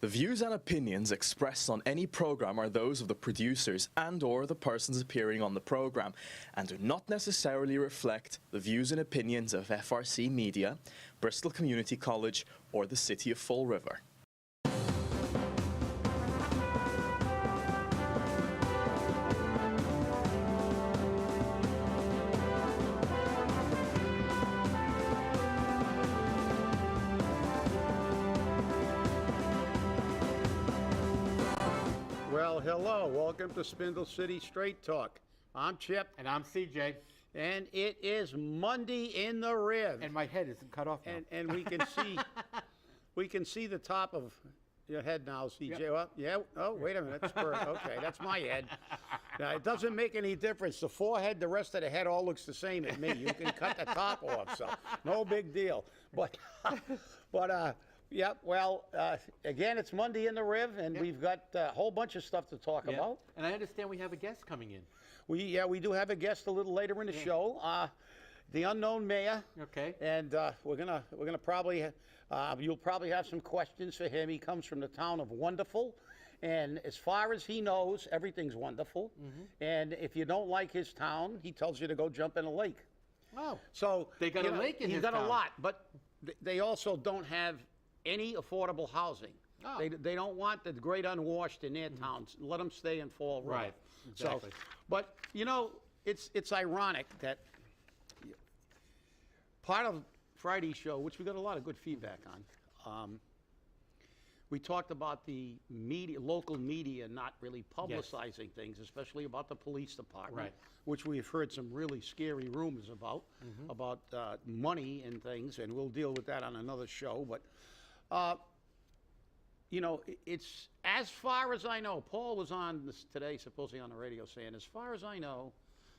The views and opinions expressed on any program are those of the producers and/or the persons appearing on the program and do not necessarily reflect the views and opinions of FRC Media, Bristol Community College, or the City of Fall River. Well, hello. Welcome to Spindle City Straight Talk. I'm Chip. And I'm CJ. And it is Monday in the Riv. And my head isn't cut off now. And we can see the top of your head now, CJ. Yep. Well, yeah. Oh, wait a minute. Okay, that's my head. Now, it doesn't make any difference. The forehead, the rest of the head all looks the same at me. You can cut the top off, so no big deal. But yeah, well, again, it's Monday in the Riv, and we've got a whole bunch of stuff to talk about. And I understand we have a guest coming in. We do have a guest a little later in the show, the unknown mayor. Okay. And we're gonna probably you'll probably have some questions for him. He comes from the town of Wonderful, and as far as he knows, everything's wonderful. Mm-hmm. And if you don't like his town, he tells you to go jump in a lake. Wow. So they got a lake in his town. He's got a lot, but they also don't have any affordable housing. Oh. They don't want the great unwashed in their towns. Let them stay in Fall River. Right, exactly. So, but, you know, it's ironic that part of Friday's show, which we got a lot of good feedback on, we talked about the media, local media not really publicizing things, especially about the police department, Right. which we've heard some really scary rumors about money and things, and we'll deal with that on another show. But you know, it's, as far as I know, Paul was on this today, supposedly on the radio, saying, as far as I know,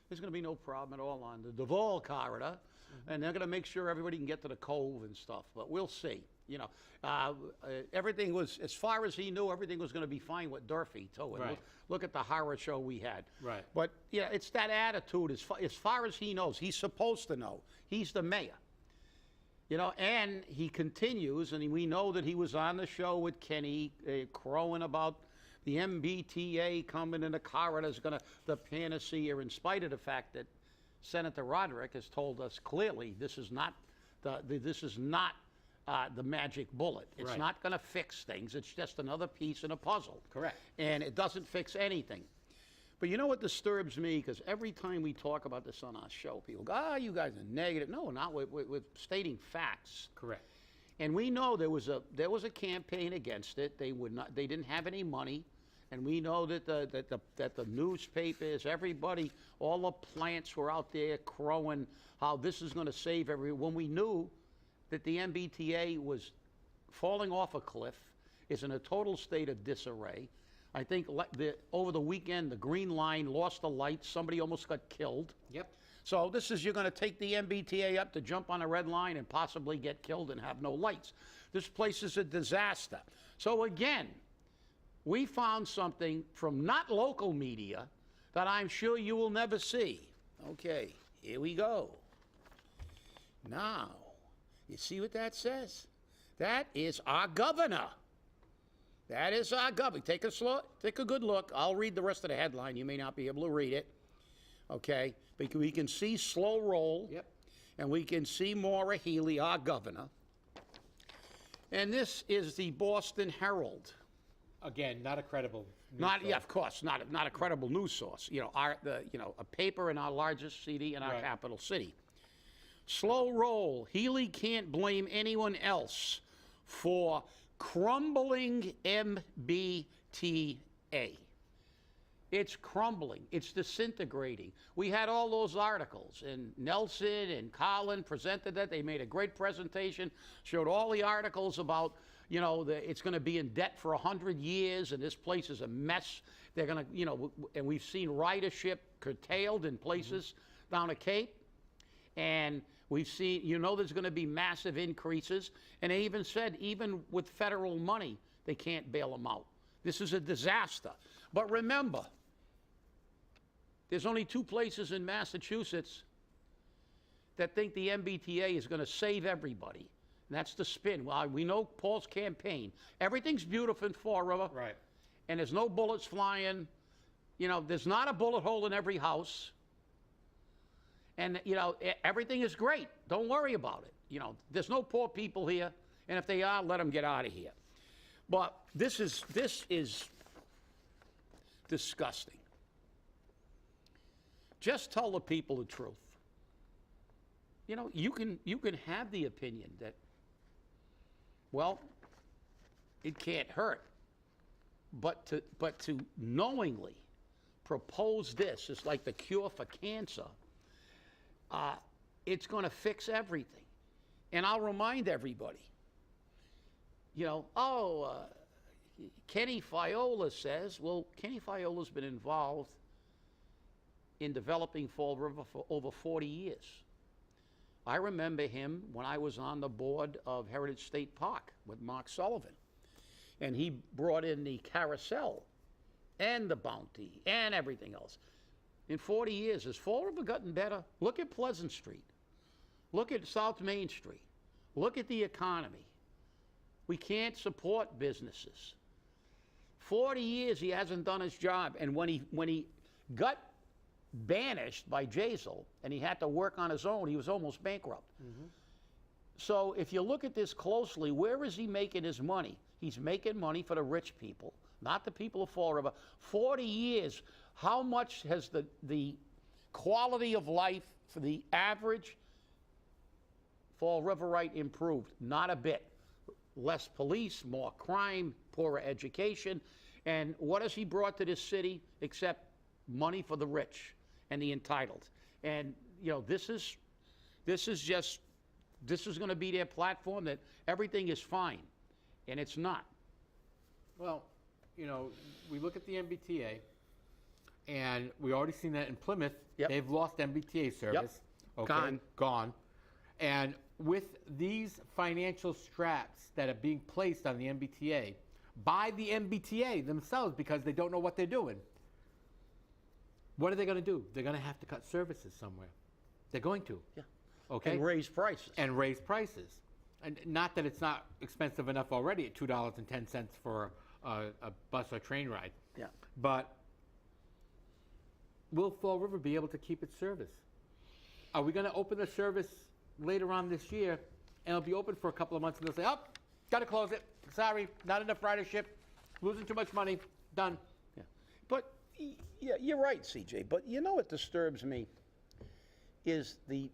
there's going to be no problem at all on the Duval corridor, and they're going to make sure everybody can get to the Cove and stuff, but we'll see. You know, everything was, as far as he knew, everything was going to be fine with Durfee, too. And Right. look at the horror show we had. Right. But, yeah, it's that attitude, as far as he knows. He's supposed to know. He's the mayor. You know, and he continues, and we know that he was on the show with Kenny, crowing about the MBTA coming in the corridors, the panacea, in spite of the fact that Senator Roderick has told us clearly this is not the magic bullet. It's Right. not going to fix things. It's just another piece in a puzzle. Correct. And it doesn't fix anything. But you know what disturbs me? Because every time we talk about this on our show, people go, you guys are negative. No, not with stating facts. Correct. And we know there was a campaign against it. They didn't have any money. And we know that the newspapers, everybody, all the plants were out there crowing how this is going to save everyone. When we knew that the MBTA was falling off a cliff, is in a total state of disarray. I think over the weekend, the Green Line lost the lights. Somebody almost got killed. Yep. So this is, you're going to take the MBTA up to jump on a red line and possibly get killed and have no lights. This place is a disaster. So again, we found something from not local media that I'm sure you will never see. Okay, here we go. Now, you see what that says? That is our governor. That is our governor. Take a good look. I'll read the rest of the headline. You may not be able to read it. Okay? But we can see slow roll. Yep. And we can see Maura Healey, our governor. And this is the Boston Herald. Again, not a credible news Not, source. yeah, of course, not a credible news source. You know, a paper in our largest city in our Right. capital city. Slow roll. Healey can't blame anyone else for crumbling MBTA. It's crumbling. It's disintegrating. We had all those articles, and Nelson and Colin presented that. They made a great presentation, showed all the articles about, you know, it's going to be in debt for 100 years, and this place is a mess. They're going to, you know, and we've seen ridership curtailed in places down the Cape. And we've seen, you know, there's going to be massive increases. And they even said, even with federal money, they can't bail them out. This is a disaster. But remember, there's only 2 places in Massachusetts that think the MBTA is going to save everybody. That's the spin. Well, we know Paul's campaign. Everything's beautiful in Fall River. Right. And there's no bullets flying. You know, there's not a bullet hole in every house. And, you know, everything is great. Don't worry about it. You know, there's no poor people here. And if they are, let them get out of here. But this is disgusting. Just tell the people the truth. You know, you can have the opinion that, well, it can't hurt. But to knowingly propose this is like the cure for cancer. It's going to fix everything. And I'll remind everybody, you know, Kenny Fiola says, well, Kenny Fiola's been involved in developing Fall River for over 40 years. I remember him when I was on the board of Heritage State Park with Mark Sullivan. And he brought in the carousel and the bounty and everything else. In 40 years, has Fall River gotten better? Look at Pleasant Street. Look at South Main Street. Look at the economy. We can't support businesses. 40 years he hasn't done his job. And when he got banished by Jazel and he had to work on his own, he was almost bankrupt. Mm-hmm. So if you look at this closely, where is he making his money? He's making money for the rich people, not the people of Fall River. 40 years, how much has the quality of life for the average Fall Riverite improved? Not a bit. Less police, more crime, poorer education. And what has he brought to this city except money for the rich and the entitled? And, you know, this is going to be their platform, that everything is fine. And it's not. Well, you know, we look at the MBTA, and we already seen that in Plymouth. Yep. They've lost MBTA service. Yep. Okay. Gone. And with these financial straps that are being placed on the MBTA by the MBTA themselves because they don't know what they're doing, what are they going to do? They're going to have to cut services somewhere. They're going to. Yeah. Okay. And raise prices. And raise prices. And not that it's not expensive enough already at $2.10 for a bus or train ride. Yeah. But will Fall River be able to keep its service? Are we going to open the service later on this year, and it'll be open for a couple of months, and they'll say, oh, got to close it. Sorry, not enough ridership, losing too much money, done. Yeah. But, yeah, you're right, CJ. But you know what disturbs me is they're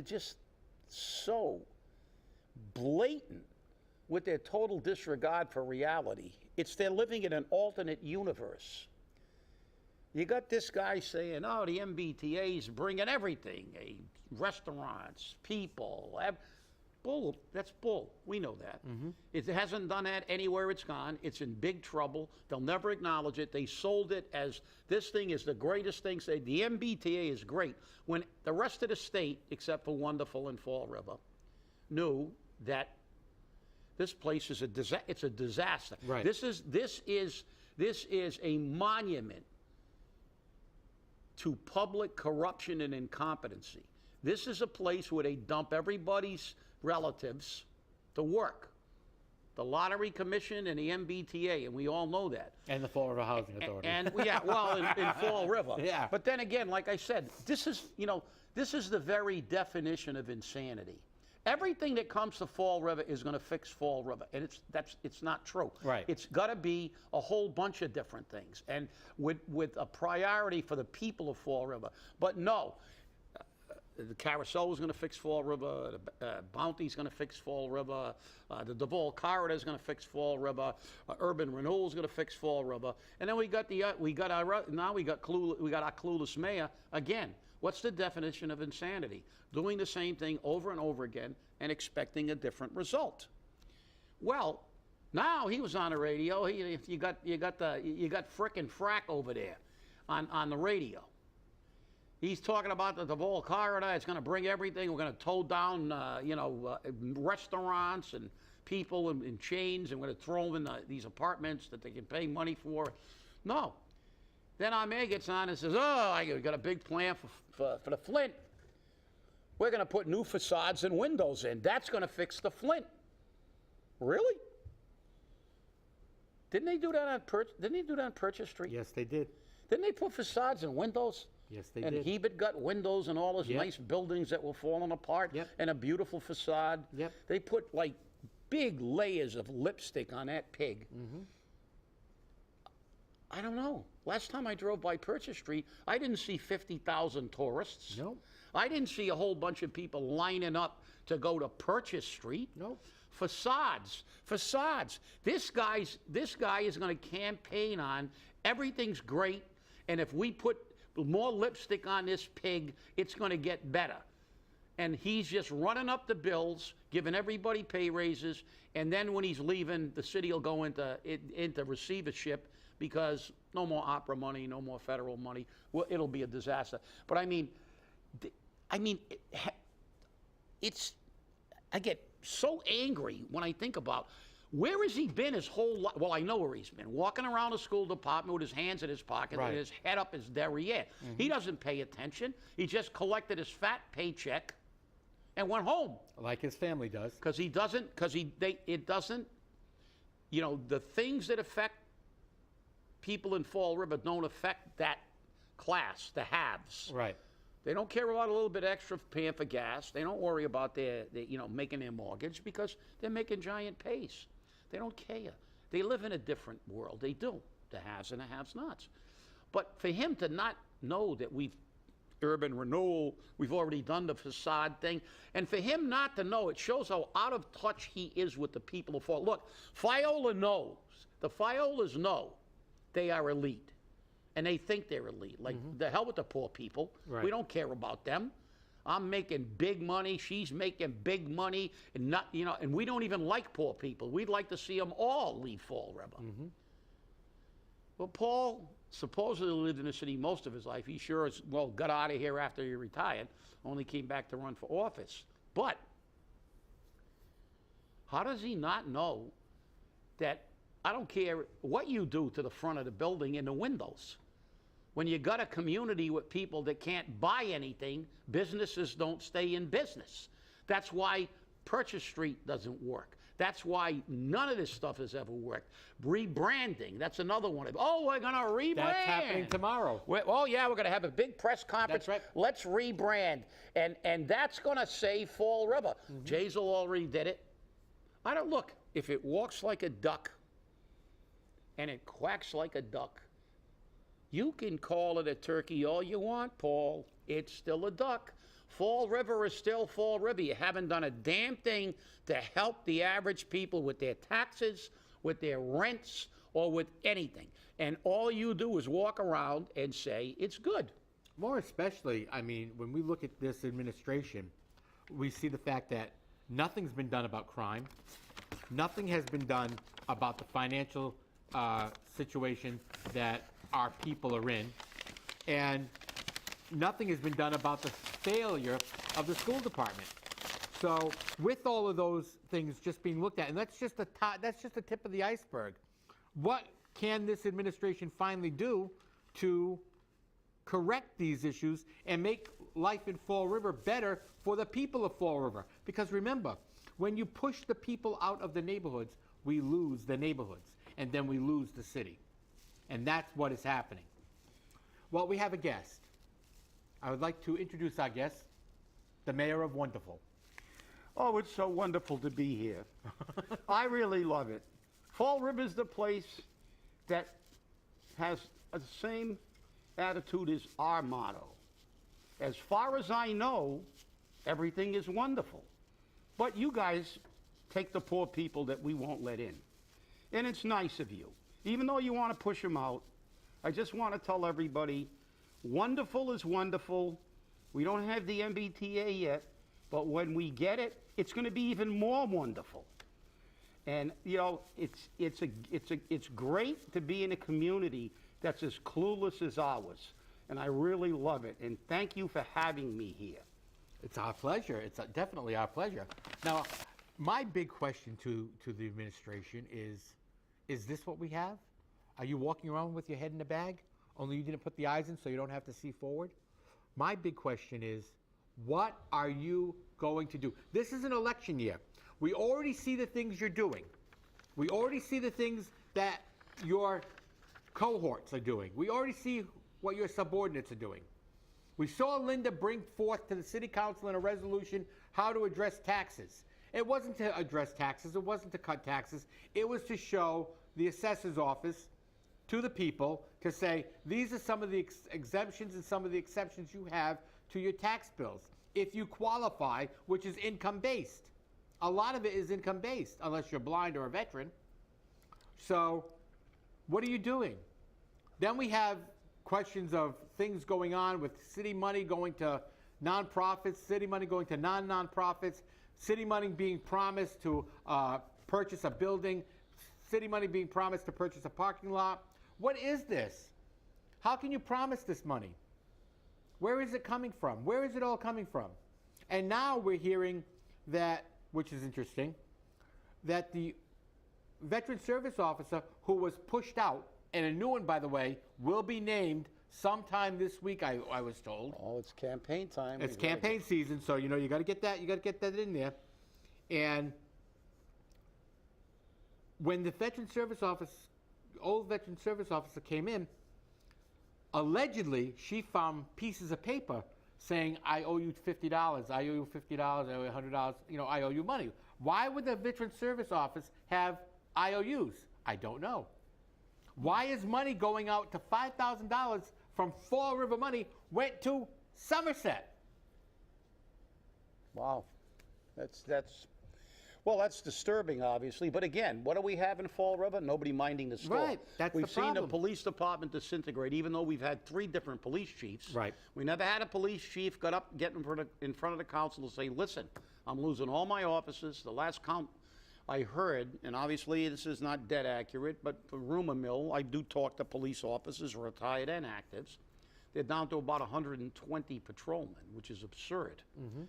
just so blatant with their total disregard for reality. It's they're living in an alternate universe. You got this guy saying, oh, the MBTA is bringing everything, restaurants, people. Bull, that's bull. We know that. Mm-hmm. It hasn't done that anywhere it's gone. It's in big trouble. They'll never acknowledge it. They sold it as this thing is the greatest thing. Say the MBTA is great, when the rest of the state, except for Wonderful and Fall River, knew that this place is it's a disaster. Right. This is a monument to public corruption and incompetency. This is a place where they dump everybody's relatives to work. The Lottery Commission and the MBTA, and we all know that. And the Fall River Housing Authority. And yeah, well, in Fall River. Yeah. But then again, like I said, this is the very definition of insanity. Everything that comes to Fall River is going to fix Fall River, and it's not true. Right. It's got to be a whole bunch of different things, and with a priority for the people of Fall River. But no, the carousel was going to fix Fall River. The Bounty's going to fix Fall River. The Duval Corridor is going to fix Fall River. Urban Renewal is going to fix Fall River. And then we got our clueless mayor again. What's the definition of insanity? Doing the same thing over and over again and expecting a different result. Well, now he was on the radio. You got frickin' Frack over there on the radio. He's talking about the Duval Corridor. It's going to bring everything. We're going to tow down, restaurants and people in chains, and we're going to throw them in these apartments that they can pay money for. No. Then our mayor gets on and says, oh, I got a big plan for the Flint. we're going to put new facades and windows in. That's going to fix the Flint. Really? Didn't they do that on Purchase Street? Yes, they did. Didn't they put facades and windows? Yes, they and did. Hebert got windows and all those Yep. nice buildings that were falling apart and a beautiful facade. Yep. They put like big layers of lipstick on that pig. I don't know. Last time I drove by Purchase Street, I didn't see 50,000 tourists. Nope. I didn't see a whole bunch of people lining up to go to Purchase Street. Nope. Facades. This guy is going to campaign on everything's great, and if we put more lipstick on this pig, it's going to get better. And he's just running up the bills, giving everybody pay raises, and then when he's leaving, the city will go into receivership because no more opera money, no more federal money. Well, it'll be a disaster. But I get so angry when I think about where has he been his whole life. Well, I know where he's been, walking around the school department with his hands in his pocket and his head up his derriere. He doesn't pay attention. He just collected his fat paycheck and went home. Like his family does. It doesn't, the things that affect people in Fall River don't affect that class, the haves. Right. They don't care about a little bit extra paying for gas. They don't worry about their making their mortgage because they're making giant pays. They don't care. They live in a different world. They do. The haves and the have-nots. But for him to not know that we've urban renewal, we've already done the facade thing, and for him not to know, it shows how out of touch he is with the people of Fall. Look, Fiola knows. The Fiolas know they are elite. And they think they're elite. Like, the hell with the poor people. Right. We don't care about them. I'm making big money. She's making big money. And and we don't even like poor people. We'd like to see them all leave Fall River. Well, Paul supposedly lived in the city most of his life. He sure as well got out of here after he retired. Only came back to run for office. But how does he not know that I don't care what you do to the front of the building and the windows? When you got a community with people that can't buy anything, businesses don't stay in business. That's why Purchase Street doesn't work. That's why none of this stuff has ever worked. Rebranding, that's another one. Oh, we're going to rebrand. That's happening tomorrow. We're going to have a big press conference. That's right. Let's rebrand. And that's going to save Fall River. Jazel already did it. Look, if it walks like a duck, and it quacks like a duck, you can call it a turkey all you want, Paul. It's still a duck. Fall River is still Fall River. You haven't done a damn thing to help the average people with their taxes, with their rents, or with anything. And all you do is walk around and say it's good. More especially, when we look at this administration, we see the fact that nothing's been done about crime. Nothing has been done about the financial situation that our people are in, and nothing has been done about the failure of the school department. So with all of those things just being looked at, and that's just the tip of the iceberg, what can this administration finally do to correct these issues and make life in Fall River better for the people of Fall River? Because remember, when you push the people out of the neighborhoods, we lose the neighborhoods, and then we lose the city. And that's what is happening. Well, we have a guest. I would like to introduce our guest, the mayor of Wonderful. Oh, it's so wonderful to be here. I really love it. Fall River's the place that has the same attitude as our motto. As far as I know, everything is wonderful. But you guys take the poor people that we won't let in. And it's nice of you. Even though you want to push them out, I just want to tell everybody, wonderful is wonderful. We don't have the MBTA yet, but when we get it, it's going to be even more wonderful. And it's great to be in a community that's as clueless as ours, and I really love it. And thank you for having me here. It's our pleasure. It's definitely our pleasure. Now, my big question to the administration is this what we have? Are you walking around with your head in a bag? Only you didn't put the eyes in so you don't have to see forward? My big question is, What are you going to do? This is an election year. We already see the things you're doing. We already see the things that your cohorts are doing. We already see what your subordinates are doing. We saw Linda bring forth to the city council in a resolution how to address taxes. It wasn't to address taxes. It wasn't to cut taxes. It was to show the assessor's office to the people to say, these are some of the exemptions and some of the exceptions you have to your tax bills. If you qualify, which is income-based. A lot of it is income-based, unless you're blind or a veteran. So what are you doing? Then we have questions of things going on with city money going to nonprofits, city money going to non-nonprofits, city money being promised to purchase a building, city money being promised to purchase a parking lot. What is this? How can you promise this money? Where is it coming from? Where is it all coming from? And now we're hearing that, which is interesting, that the veteran service officer who was pushed out, and a new one, by the way, will be named sometime this week, I was told. Oh, it's campaign time. It's campaign season, so you got to get that. You got to get that in there. And when the old veteran service officer came in, allegedly she found pieces of paper saying, "I owe you $50. I owe you $50. I owe you $100. I owe you money." Why would the veteran service office have IOUs? I don't know. Why is money going out to $5,000 from Fall River money went to Somerset? Wow. That's disturbing, obviously. But again, what do we have in Fall River? Nobody minding the store. Right, that's the We've seen the problem. police department disintegrate, even though we've had 3 different police chiefs. Right. We never had a police chief get in front of the council to say, listen, I'm losing all my offices. The last count I heard, and obviously this is not dead accurate, but for rumor mill, I do talk to police officers, retired and actives. They're down to about 120 patrolmen, which is absurd. Mm-hmm.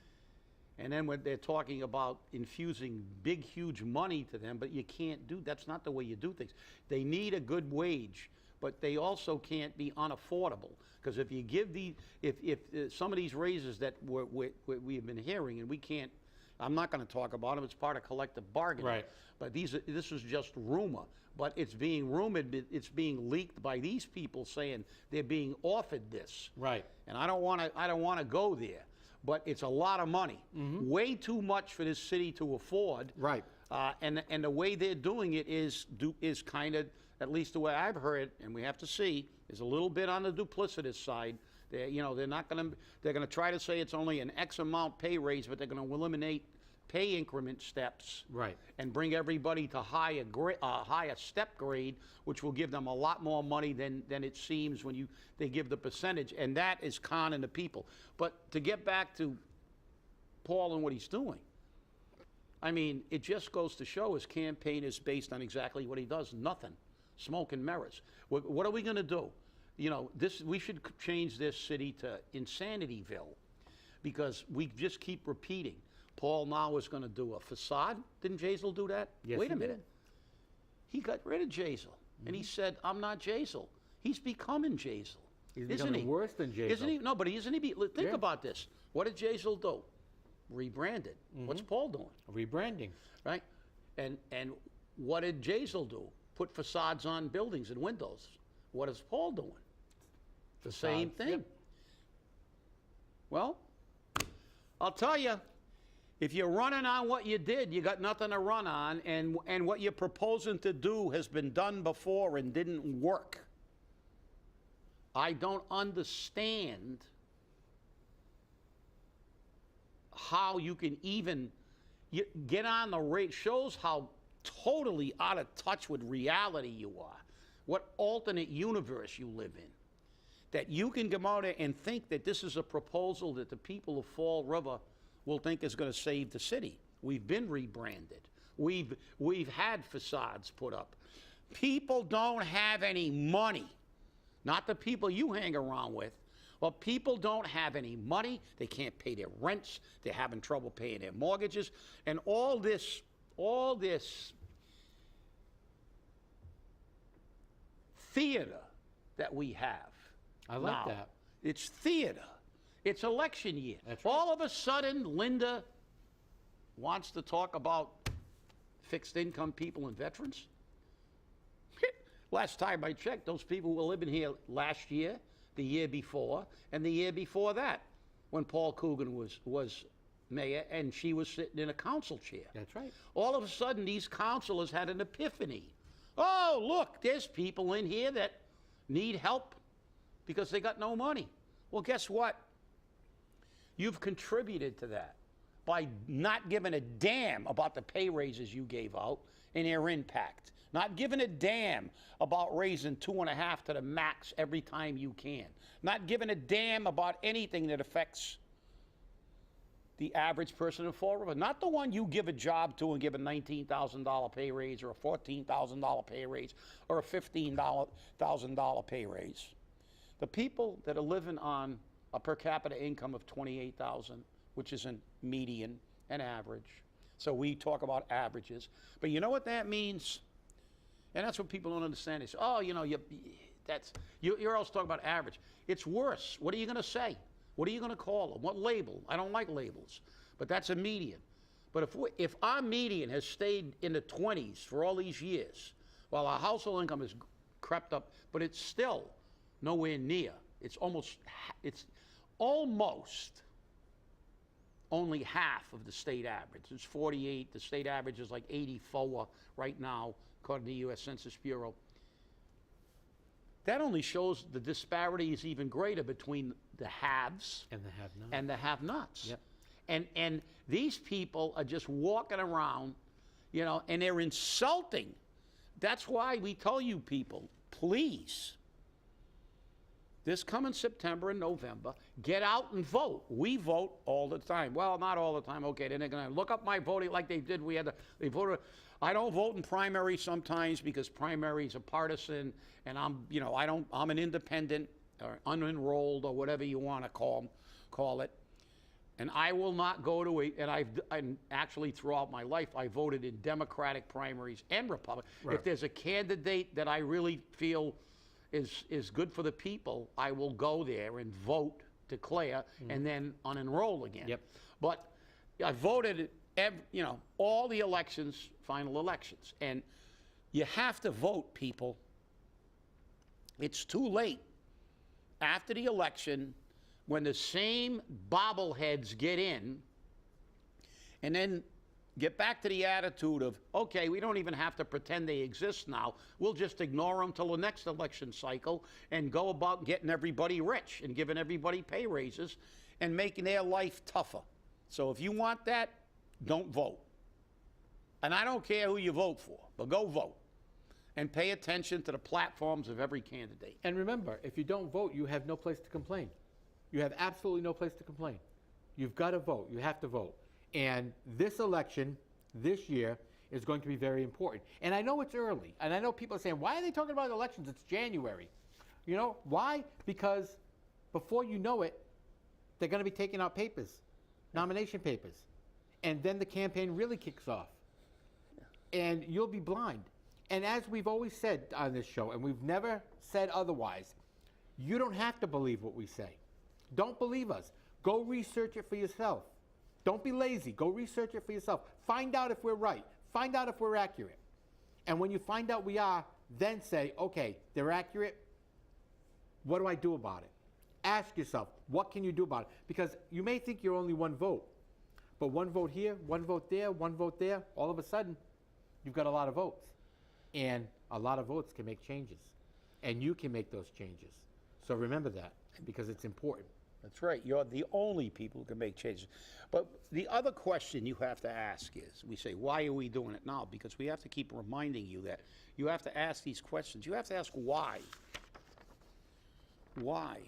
And then when they're talking about infusing big, huge money to them, but you can't do, that's not the way you do things. They need a good wage, but they also can't be unaffordable. Because if you give if some of these raises that we've been hearing, and we can't, I'm not going to talk about them, it's part of collective bargaining. Right. But this is just rumor. But it's being rumored, it's being leaked by these people saying they're being offered this. Right. And I don't want to go there. But it's a lot of money, way too much for this city to afford. Right. And the way they're doing it is kind of, at least the way I've heard, and we have to see, is a little bit on the duplicitous side. They're not going to, they're going to try to say it's only an X amount pay raise, but they're going to eliminate pay increment steps. Right. And bring everybody to higher step grade, which will give them a lot more money than it seems when they give the percentage, and that is conning the people. But to get back to Paul and what he's doing, I mean, it just goes to show his campaign is based on exactly what he does, nothing, smoke and mirrors. What are we going to do? We should change this city to Insanityville, because we just keep repeating. Paul now is going to do a facade. Didn't Jazel do that? Yes, Wait a he minute. did. He got rid of Jazel, and he said, "I'm not Jazel." He's becoming Jazel. He's isn't becoming he? worse than Jazel. Isn't he? No, but isn't he? Think Yeah. about this. What did Jazel do? Rebranded. What's Paul doing? Rebranding. Right? And what did Jazel do? Put facades on buildings and windows. What is Paul doing? The same Facades, thing. yep. Well, I'll tell you, if you're running on what you did, you got nothing to run on, and what you're proposing to do has been done before and didn't work. I don't understand how you can even get on the rate. Shows how totally out of touch with reality you are, what alternate universe you live in. That you can come out and think that this is a proposal that the people of Fall River will think is going to save the city. We've been rebranded. We've had facades put up. People don't have any money. Not the people you hang around with. Well, people don't have any money. They can't pay their rents. They're having trouble paying their mortgages. And all this theater that we have. I like now, that. It's theater. It's election year. That's right. All of a sudden, Linda wants to talk about fixed income people and veterans. Last time I checked, those people were living here last year, the year before, and the year before that, when Paul Coogan was mayor and she was sitting in a council chair. That's right. All of a sudden, these councilors had an epiphany. Oh, look, there's people in here that need help because they got no money. Well, guess what? You've contributed to that by not giving a damn about the pay raises you gave out and their impact. Not giving a damn about raising 2.5 to the max every time you can. Not giving a damn about anything that affects the average person in Fall River. Not the one you give a job to and give a $19,000 pay raise or a $14,000 pay raise or a $15,000 pay raise. The people that are living on a per capita income of $28,000, which is a median and average. So we talk about averages. But you know what that means? And that's what people don't understand. They say, oh, you know, you're always talking about average. It's worse. What are you going to say? What are you going to call them? What label? I don't like labels. But that's a median. But if our median has stayed in the 20s for all these years, while our household income has crept up, but it's still nowhere near. It's almost only half of the state average. It's 48. The state average is like 84 right now, according to the U.S. Census Bureau. That only shows the disparity is even greater between the haves And the have-nots. and the have-nots. Yep. And these people are just walking around, you know, and they're insulting. That's why we tell you people, please, this coming September and November, get out and vote. We vote all the time. Well, not all the time. Okay, then they're going to look up my voting like they did. They voted. I don't vote in primaries sometimes because primaries are partisan, and I'm an independent or unenrolled or whatever you want to call it. And I will not go to and actually throughout my life, I voted in Democratic primaries and Republican. Right. If there's a candidate that I really feel is good for the people, I will go there and vote, declare, and then unenroll again. Yep. But I voted all the elections, final elections. And you have to vote, people. It's too late after the election when the same bobbleheads get in and then get back to the attitude of, okay, we don't even have to pretend they exist now. We'll just ignore them till the next election cycle and go about getting everybody rich and giving everybody pay raises and making their life tougher. So if you want that, don't vote. And I don't care who you vote for, but go vote. And pay attention to the platforms of every candidate. And remember, if you don't vote, you have no place to complain. You have absolutely no place to complain. You've got to vote. You have to vote. And this election, this year, is going to be very important. And I know it's early. And I know people are saying, why are they talking about elections? It's January. You know, why? Because before you know it, they're going to be taking out papers, nomination papers. And then the campaign really kicks off. And you'll be blind. And as we've always said on this show, and we've never said otherwise, you don't have to believe what we say. Don't believe us. Go research it for yourself. Don't be lazy. Go research it for yourself. Find out if we're right. Find out if we're accurate. And when you find out we are, then say, okay, they're accurate. What do I do about it? Ask yourself, what can you do about it? Because you may think you're only one vote. But one vote here, one vote there, one vote there, all of a sudden, you've got a lot of votes. And a lot of votes can make changes. And you can make those changes. So remember that, because it's important. That's right. You're the only people who can make changes. But the other question you have to ask is, we say, why are we doing it now? Because we have to keep reminding you that you have to ask these questions. You have to ask why. Why?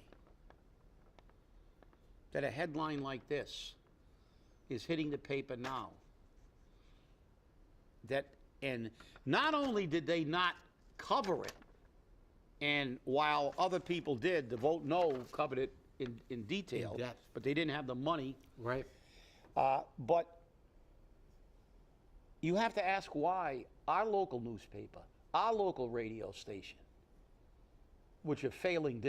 That a headline like this is hitting the paper now. And not only did they not cover it, and while other people did, the Vote No covered it in detail, In depth. but they didn't have the money. Right. But you have to ask why our local newspaper, our local radio station, which are failing,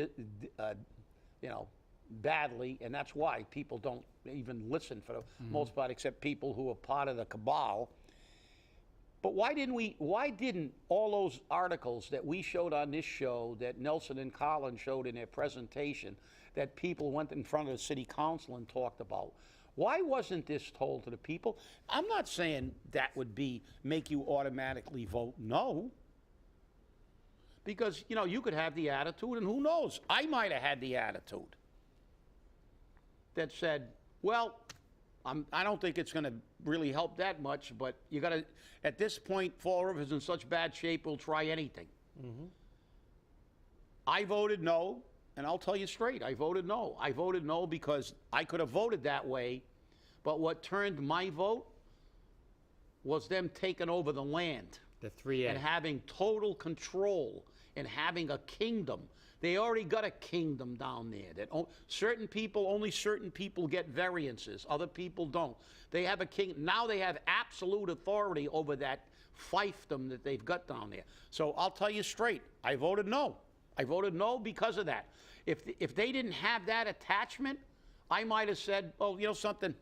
badly, and that's why people don't even listen for the most part, except people who are part of the cabal. But why didn't all those articles that we showed on this show, that Nelson and Collins showed in their presentation, that people went in front of the city council and talked about, why wasn't this told to the people? I'm not saying that would make you automatically vote no. Because, you know, you could have the attitude, and who knows, I might have had the attitude that said, well, I don't think it's going to really help that much, but you got to, at this point, Fall River's in such bad shape, we'll try anything. I voted no, and I'll tell you straight, I voted no. I voted no because I could have voted that way, but what turned my vote was them taking over the land. The 3A. And having total control and having a kingdom. They already got a kingdom down there. That only certain people get variances. Other people don't. They have a king. Now they have absolute authority over that fiefdom that they've got down there. So I'll tell you straight, I voted no. I voted no because of that. If they didn't have that attachment, I might have said, oh, you know something,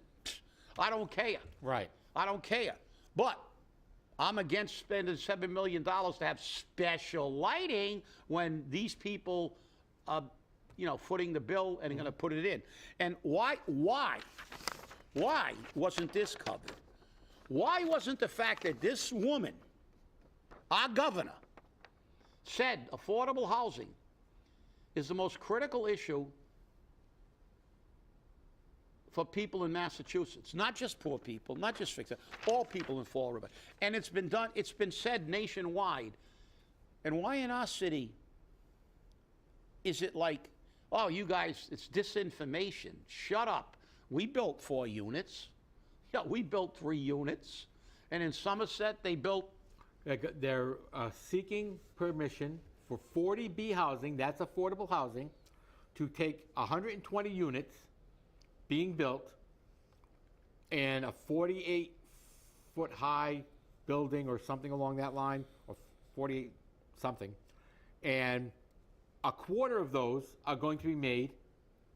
I don't care. Right. I don't care. But I'm against spending $7 million to have special lighting when these people are, you know, footing the bill and are going to put it in. And why wasn't this covered? Why wasn't the fact that this woman, our governor, said affordable housing is the most critical issue for people in Massachusetts, not just poor people, not just fixed, all people in Fall River. And it's been done, it's been said nationwide. And why in our city is it like, oh, you guys, it's disinformation. Shut up. We built 4 units. Yeah, we built 3 units. And in Somerset, they built. They're seeking permission for 40B housing, that's affordable housing, to take 120 units being built and a 48-foot high building or something along that line, or 48 something, and a quarter of those are going to be made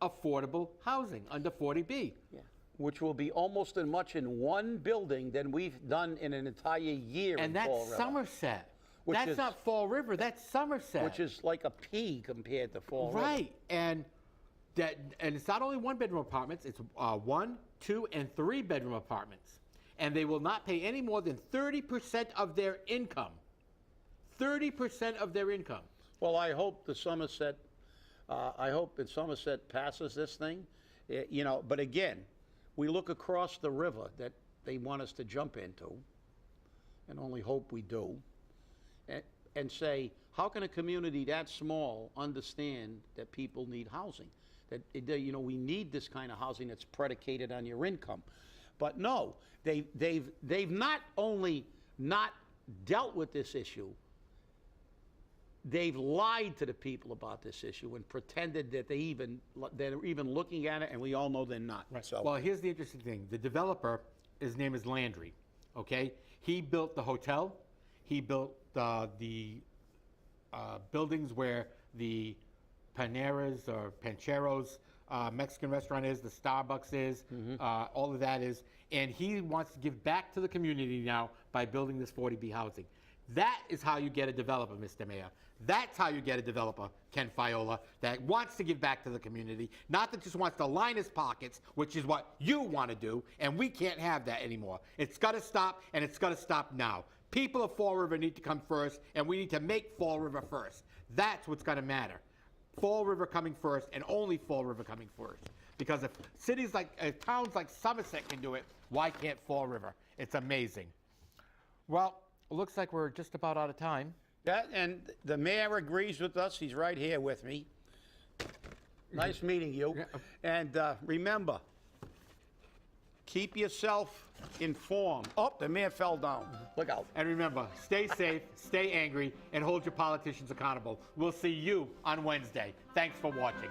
affordable housing under 40B. Yeah. Which will be almost as much in one building than we've done in an entire year And in that's Fall River. Somerset. Which That's is- not Fall River, that's Somerset. Which is like a pea compared to Fall River. Right, and it's not only 1-bedroom apartments, it's 1, 2, and 3-bedroom apartments. And they will not pay any more than 30% of their income. 30% of their income. Well, I hope that Somerset passes this thing. You know, but again, we look across the river that they want us to jump into, and only hope we do, and say, how can a community that small understand that people need housing? That, you know, we need this kind of housing that's predicated on your income. But no, they've not only not dealt with this issue, they've lied to the people about this issue and pretended that they're even looking at it, and we all know they're not. Right. So, Well, here's the interesting thing. The developer, his name is Landry, okay? He built the hotel. He built the buildings where the Paneras or Pancheros Mexican restaurant is, the Starbucks is, all of that is. And he wants to give back to the community now by building this 40B housing. That is how you get a developer, Mr. Mayor. That's how you get a developer, Ken Fiola, that wants to give back to the community, not that just wants to line his pockets, which is what you want to do, and we can't have that anymore. It's got to stop, and it's got to stop now. People of Fall River need to come first, and we need to make Fall River first. That's what's going to matter. Fall River coming first, and only Fall River coming first. Because if towns like Somerset can do it, why can't Fall River? It's amazing. Well, it looks like we're just about out of time. yeah, and the mayor agrees with us. He's right here with me. Nice meeting you. Yeah. And remember, keep yourself informed. Oh, the mayor fell down. Look out. And remember, stay safe, stay angry, and hold your politicians accountable. We'll see you on Wednesday. Thanks for watching.